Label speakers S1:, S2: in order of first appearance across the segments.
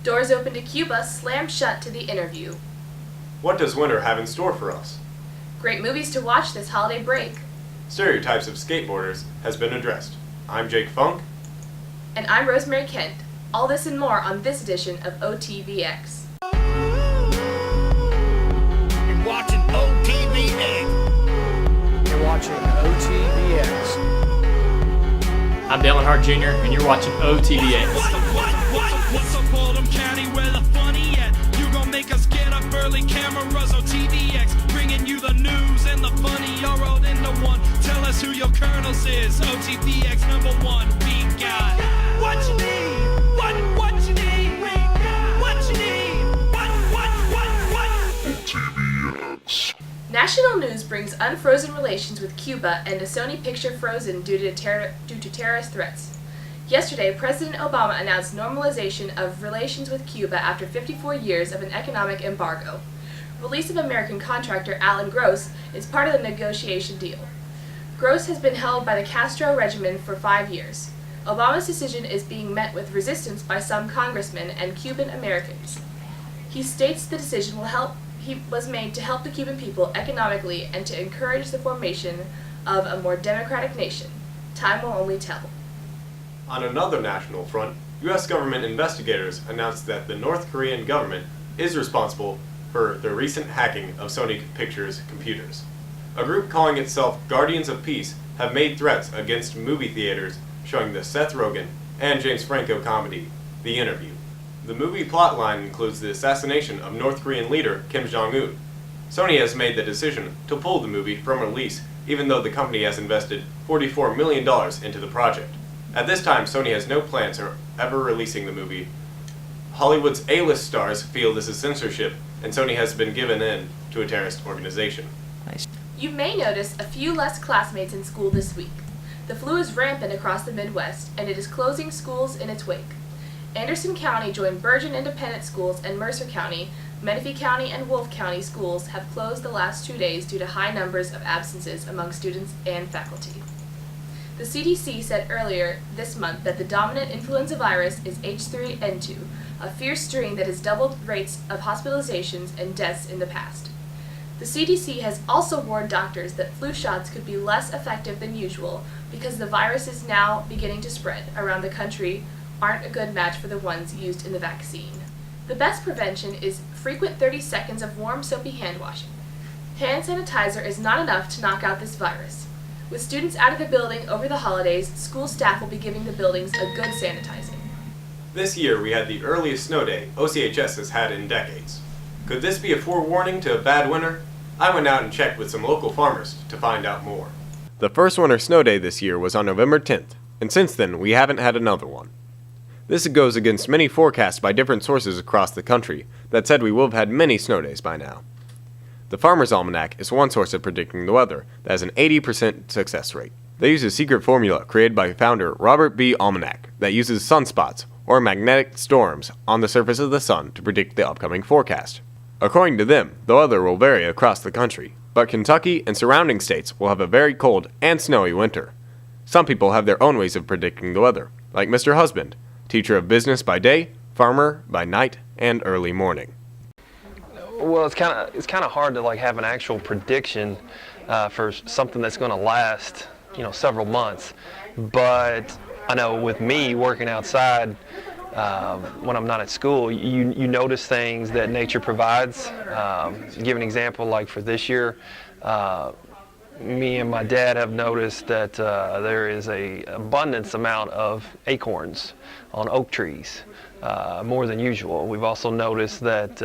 S1: Doors open to Cuba slam shut to the interview.
S2: What does winter have in store for us?
S1: Great movies to watch this holiday break.
S2: Stereotypes of skateboarders has been addressed. I'm Jake Funk.
S1: And I'm Rosemary Kent. All this and more on this edition of OTVX.
S3: You're watching OTVX.
S4: You're watching OTVX.
S5: I'm Dallin Hart Jr., and you're watching OTVX.
S3: What's up, Oldham County, where the funny at? You gon' make us get up early, cameras, OTVX, bringing you the news and the funny, all rolled into one. Tell us who your colonels is, OTVX #1, we got what you need, what you need, we got what you need, what OTVX.
S1: National news brings unfrozen relations with Cuba and a Sony picture frozen due to terrorist threats. Yesterday, President Obama announced normalization of relations with Cuba after 54 years of an economic embargo. Release of American contractor Alan Gross is part of the negotiation deal. Gross has been held by the Castro regime for 5 years. Obama's decision is being met with resistance by some congressmen and Cuban Americans. He states the decision was made to help the Cuban people economically and to encourage the formation of a more democratic nation. Time will only tell.
S2: On another national front, U.S. government investigators announced that the North Korean government is responsible for the recent hacking of Sony Pictures' computers. A group calling itself Guardians of Peace have made threats against movie theaters showing the Seth Rogen and James Franco comedy, The Interview. The movie plotline includes the assassination of North Korean leader Kim Jong-un. Sony has made the decision to pull the movie from release, even though the company has invested $44 million into the project. At this time, Sony has no plans of ever releasing the movie. Hollywood's A-list stars feel this is censorship, and Sony has been given in to a terrorist organization.
S1: You may notice a few less classmates in school this week. The flu is rampant across the Midwest, and it is closing schools in its wake. Anderson County joined Bergen Independent Schools, and Mercer County, Menifee County, and Wolfe County schools have closed the last 2 days due to high numbers of absences among students and faculty. The CDC said earlier this month that the dominant influenza virus is H3N2, a fierce strain that has doubled rates of hospitalizations and deaths in the past. The CDC has also warned doctors that flu shots could be less effective than usual because the virus is now beginning to spread around the country aren't a good match for the ones used in the vaccine. The best prevention is frequent 30 seconds of warm soapy hand washing. Hand sanitizer is not enough to knock out this virus. With students out of the building over the holidays, school staff will be giving the buildings a good sanitizing.
S2: This year we had the earliest snow day OCHS has had in decades. Could this be a forewarning to a bad winter? I went out and checked with some local farmers to find out more. The first winter snow day this year was on November 10th, and since then we haven't had another one. This goes against many forecasts by different sources across the country that said we will have had many snow days by now. The Farmer's Almanac is one source of predicting the weather that has an 80% success rate. They use a secret formula created by founder Robert B. Almanac that uses sunspots or magnetic storms on the surface of the sun to predict the upcoming forecast. According to them, the weather will vary across the country, but Kentucky and surrounding states will have a very cold and snowy winter. Some people have their own ways of predicting the weather, like Mr. Husband, teacher of business by day, farmer by night, and early morning.
S6: Well, it's kind of hard to have an actual prediction for something that's going to last, several months. But I know with me working outside when I'm not at school, you notice things that nature provides. Give an example, like for this year, me and my dad have noticed that there is a abundance amount of acorns on oak trees, more than usual. We've also noticed that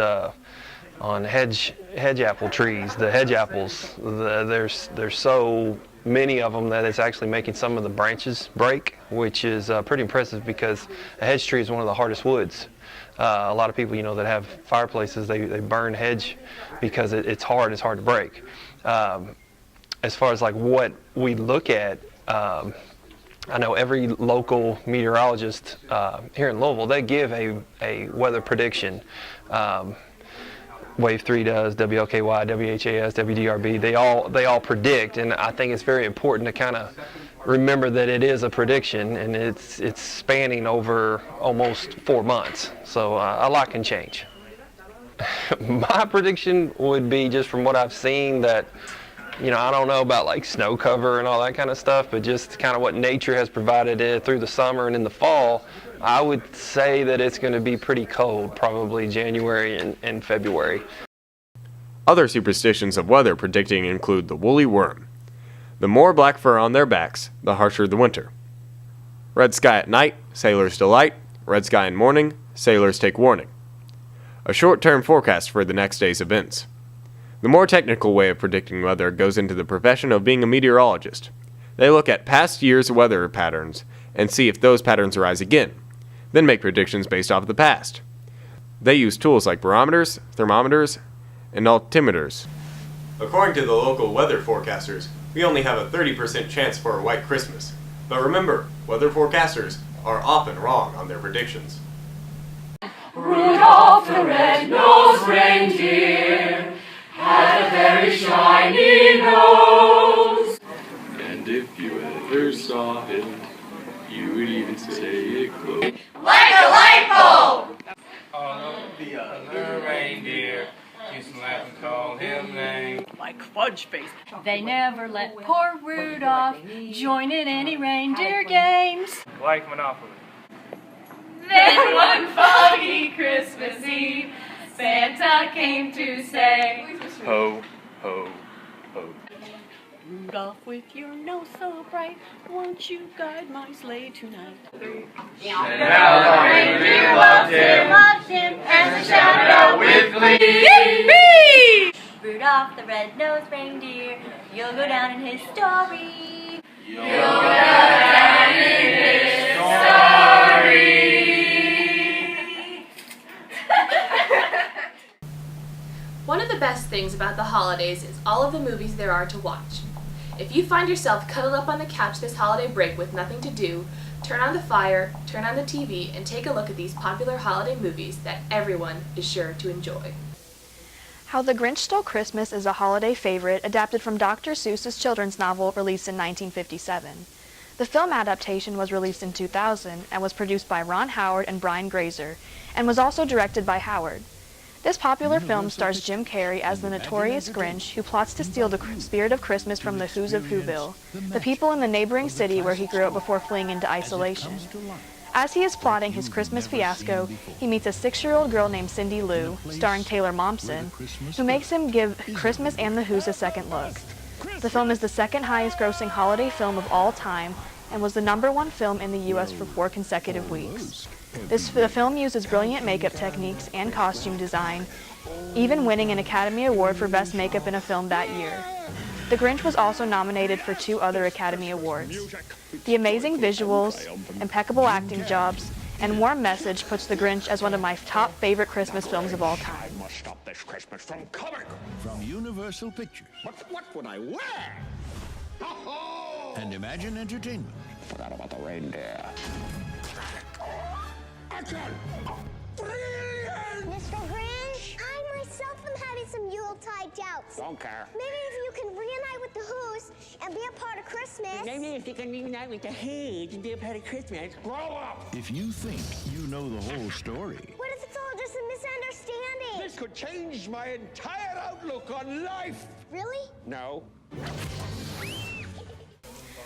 S6: on hedge apple trees, the hedge apples, there's so many of them that it's actually making some of the branches break, which is pretty impressive because a hedge tree is one of the hardest woods. A lot of people, that have fireplaces, they burn hedge because it's hard to break. As far as what we look at, I know every local meteorologist here in Louisville, they give a weather prediction. Wave 3 does, WLKY, WHAS, WDRB, they all predict, and I think it's very important to kind of remember that it is a prediction, and it's spanning over almost 4 months, so a lot can change. My prediction would be, just from what I've seen, that, I don't know about like snow cover and all that kind of stuff, but just kind of what nature has provided it through the summer and in the fall, I would say that it's going to be pretty cold, probably January and February.
S2: Other superstitions of weather predicting include the woolly worm. The more black fur on their backs, the harsher the winter. Red sky at night, sailors delight. Red sky in morning, sailors take warning. A short-term forecast for the next day's events. The more technical way of predicting weather goes into the profession of being a meteorologist. They look at past year's weather patterns and see if those patterns arise again, then make predictions based off of the past. They use tools like barometers, thermometers, and altimeters. According to the local weather forecasters, we only have a 30% chance for a white Christmas. But remember, weather forecasters are often wrong on their predictions.
S7: Rudolph the red-nosed reindeer had a very shiny nose.
S8: And if you ever saw it, you would even say it glowed.
S7: Like a light bulb!
S9: All of the other reindeer used to laugh and call him names.
S10: Like Fudge Face.
S11: They never let poor Rudolph join in any reindeer games.
S9: Like Monopoly.
S7: Then one foggy Christmas Eve, Santa came to say,
S8: Ho, ho, ho.
S10: Rudolph, with your nose so bright, won't you guide my sleigh tonight?
S7: And now the reindeer loved him, and they shouted out with glee.
S11: Yippee! Rudolph the red-nosed reindeer, you'll go down in history.
S7: You'll go down in history.
S1: One of the best things about the holidays is all of the movies there are to watch. If you find yourself cuddled up on the couch this holiday break with nothing to do, turn on the fire, turn on the TV, and take a look at these popular holiday movies that everyone is sure to enjoy.
S12: How the Grinch Stole Christmas is a holiday favorite adapted from Dr. Seuss's children's novel released in 1957. The film adaptation was released in 2000 and was produced by Ron Howard and Brian Grazer, and was also directed by Howard. This popular film stars Jim Carrey as the notorious Grinch who plots to steal the spirit of Christmas from the Who's of Whoville, the people in the neighboring city where he grew up before fleeing into isolation. As he is plotting his Christmas fiasco, he meets a 6-year-old girl named Cindy Lou, starring Taylor Momsen, who makes him give Christmas and the Who's a second look. The film is the second highest grossing holiday film of all time and was the #1 film in the U.S. for 4 consecutive weeks. The film uses brilliant makeup techniques and costume design, even winning an Academy Award for Best Makeup in a Film that year. The Grinch was also nominated for 2 other Academy Awards. The amazing visuals, impeccable acting jobs, and warm message puts The Grinch as one of my top favorite Christmas films of all time.
S13: I must stop this Christmas from coming. From Universal Pictures. What would I wear? And Imagine Entertainment. Forgot about the reindeer. Action!
S14: Brilliant! Mr. Grinch, I myself am having some Yuletide doubts.
S13: Don't care.
S14: Maybe if you can reunite with the Who's and be a part of Christmas.
S15: Maybe if you can reunite with the Who's and be a part of Christmas.
S13: Grow up! If you think you know the whole story.
S14: What if it's all just a misunderstanding?
S13: This could change my entire outlook on life.
S14: Really?
S13: No.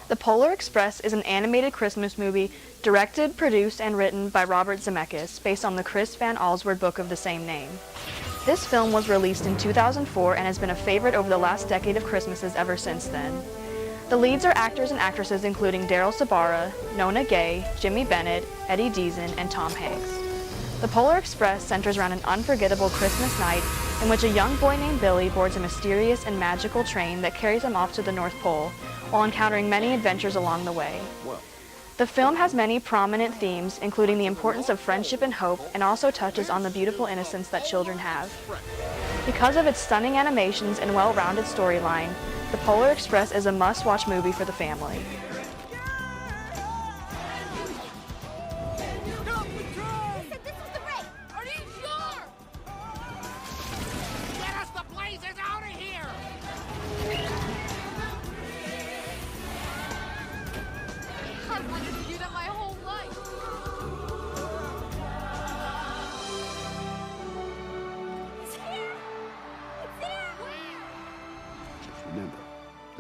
S12: The Polar Express is an animated Christmas movie directed, produced, and written by Robert Zemeckis, based on the Chris Van Allsburg book of the same name. This film was released in 2004 and has been a favorite over the last decade of Christmases ever since then. The leads are actors and actresses including Daryl Sabara, Nona Gay, Jimmy Bennett, Eddie Deason, and Tom Hanks. The Polar Express centers around an unforgettable Christmas night in which a young boy named Billy boards a mysterious and magical train that carries him off to the North Pole, while encountering many adventures along the way. The film has many prominent themes, including the importance of friendship and hope, and also touches on the beautiful innocence that children have. Because of its stunning animations and well-rounded storyline, The Polar Express is a must-watch movie for the family.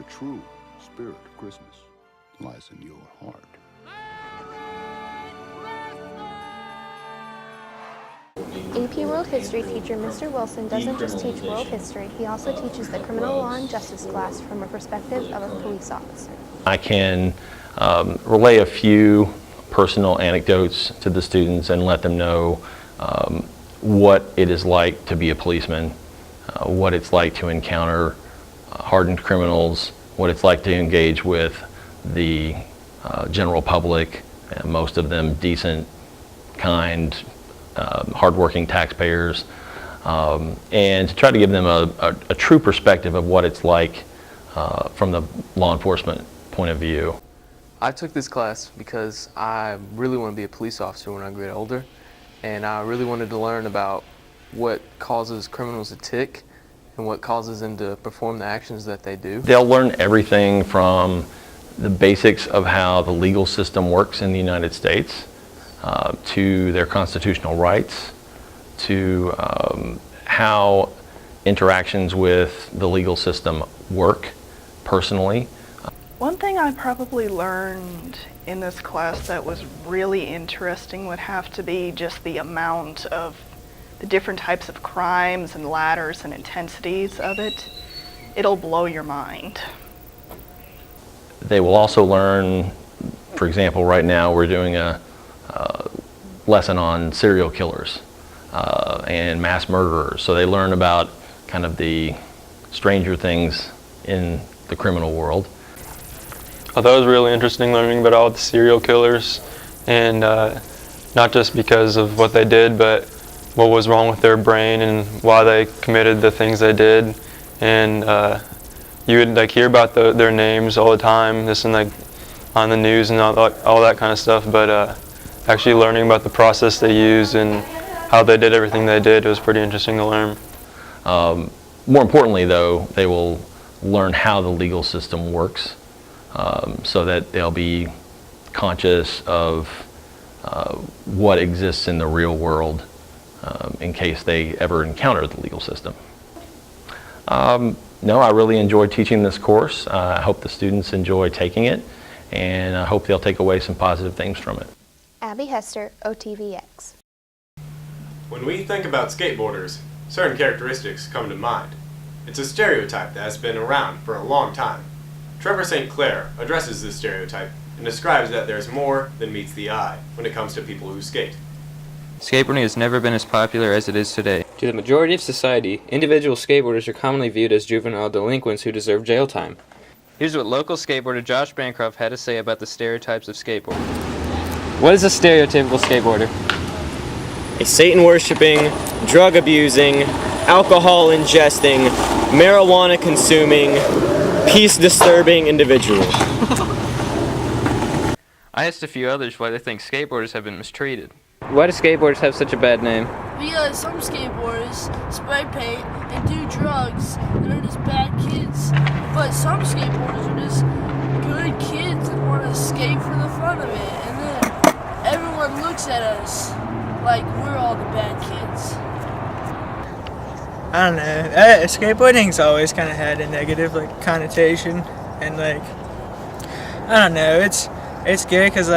S13: true spirit of Christmas lies in your heart.
S16: AP World History teacher Mr. Wilson doesn't just teach world history, he also teaches the criminal law and justice class from a perspective of a police officer.
S6: I can relay a few personal anecdotes to the students and let them know what it is like to be a policeman, what it's like to encounter hardened criminals, what it's like to engage with the general public, most of them decent, kind, hardworking taxpayers, and to try to give them a true perspective of what it's like from the law enforcement point of view.
S17: I took this class because I really want to be a police officer when I get older, and I really wanted to learn about what causes criminals to tick and what causes them to perform the actions that they do.
S6: They'll learn everything from the basics of how the legal system works in the United States, to their constitutional rights, to how interactions with the legal system work personally.
S18: One thing I probably learned in this class that was really interesting would have to be just the amount of the different types of crimes and ladders and intensities of it. It'll blow your mind.
S6: They will also learn, for example, right now we're doing a lesson on serial killers and mass murderers. So they learn about kind of the stranger things in the criminal world.
S19: I thought it was really interesting learning about all the serial killers, and not just because of what they did, but what was wrong with their brain and why they committed the things they did. And you would hear about their names all the time, this and on the news and all that kind of stuff, but actually learning about the process they used and how they did everything they did was pretty interesting to learn.
S6: More importantly, though, they will learn how the legal system works, so that they'll be conscious of what exists in the real world in case they ever encounter the legal system. No, I really enjoyed teaching this course. I hope the students enjoy taking it, and I hope they'll take away some positive things from it.
S16: Abby Hester, OTVX.
S2: When we think about skateboarders, certain characteristics come to mind. It's a stereotype that has been around for a long time. Trevor St. Clair addresses this stereotype and describes that there's more than meets the eye when it comes to people who skate.
S20: Skateboarding has never been as popular as it is today. To the majority of society, individual skateboarders are commonly viewed as juvenile delinquents who deserve jail time. Here's what local skateboarder Josh Bancroft had to say about the stereotypes of skateboarding. What is a stereotypical skateboarder?
S21: A Satan-worshipping, drug-abusing, alcohol-ingesting, marijuana-consuming, peace-disturbing individual.
S20: I asked a few others why they think skateboarders have been mistreated. Why do skateboarders have such a bad name?
S22: Because some skateboarders spray paint and do drugs and are just bad kids. But some skateboarders are just good kids and want to skate for the fun of it. And then everyone looks at us like we're all the bad kids.
S23: I don't know. Skateboarding's always kind of had a negative connotation, and I don't know. It's good because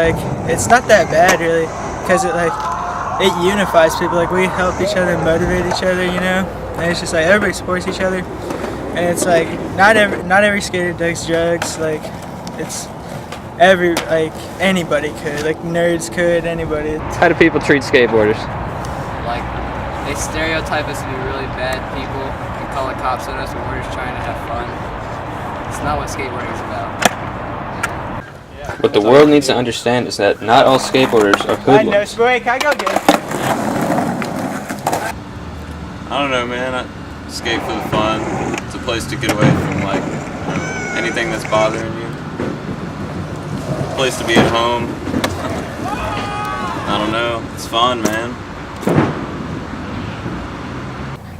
S23: it's not that bad really, because it unifies people. We help each other, motivate each other, you know. And it's just everybody supports each other, and it's not every skater does drugs. It's anybody could, nerds could, anybody.
S20: How do people treat skateboarders?
S24: They stereotype us to be really bad people and call the cops on us when we're just trying to have fun. It's not what skateboarding is about.
S20: What the world needs to understand is that not all skateboarders are hoodlums.
S23: No spray, can I go get it?
S25: I don't know, man. I skate for the fun. It's a place to get away from anything that's bothering you. A place to be at home. I don't know. It's fun, man.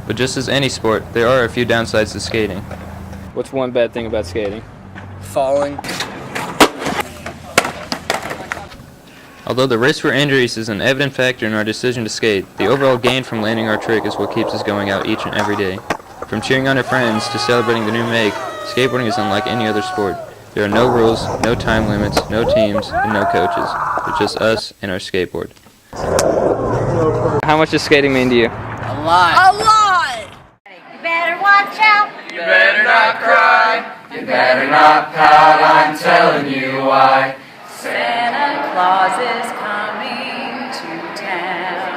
S20: But just as any sport, there are a few downsides to skating. What's one bad thing about skating?
S24: Falling.
S20: Although the risk for injuries is an evident factor in our decision to skate, the overall gain from landing our trick is what keeps us going out each and every day. From cheering on our friends to celebrating the new make, Skateboarding is unlike any other sport. There are no rules, no time limits, no teams, and no coaches. It's just us and our skateboard. How much does skating mean to you?
S24: A lot.
S22: A lot!
S11: You better watch out.
S7: You better not cry. You better not pout. I'm telling you why.
S10: Santa Claus is coming to town.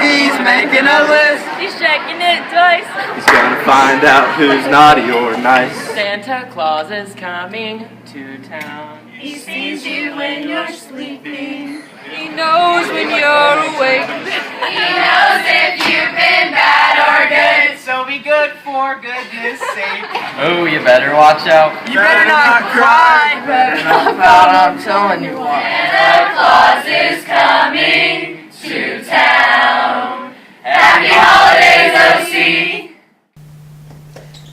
S7: He's making a list.
S10: He's checking it twice.
S7: He's gonna find out who's naughty or nice.
S10: Santa Claus is coming to town. He sees you when you're sleeping. He knows when you're awake.
S7: He knows if you've been bad or good. So be good for goodness sake.
S24: Oh, you better watch out.
S7: You better not cry.
S24: You better not pout, I'm telling you why.
S7: Santa Claus is coming to town. Happy holidays, OC.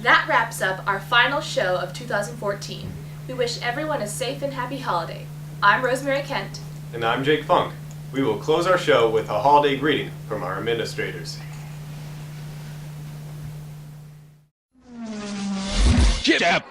S1: That wraps up our final show of 2014. We wish everyone a safe and happy holiday. I'm Rosemary Kent.
S2: And I'm Jake Funk. We will close our show with a holiday greeting from our administrators.
S13: Jab.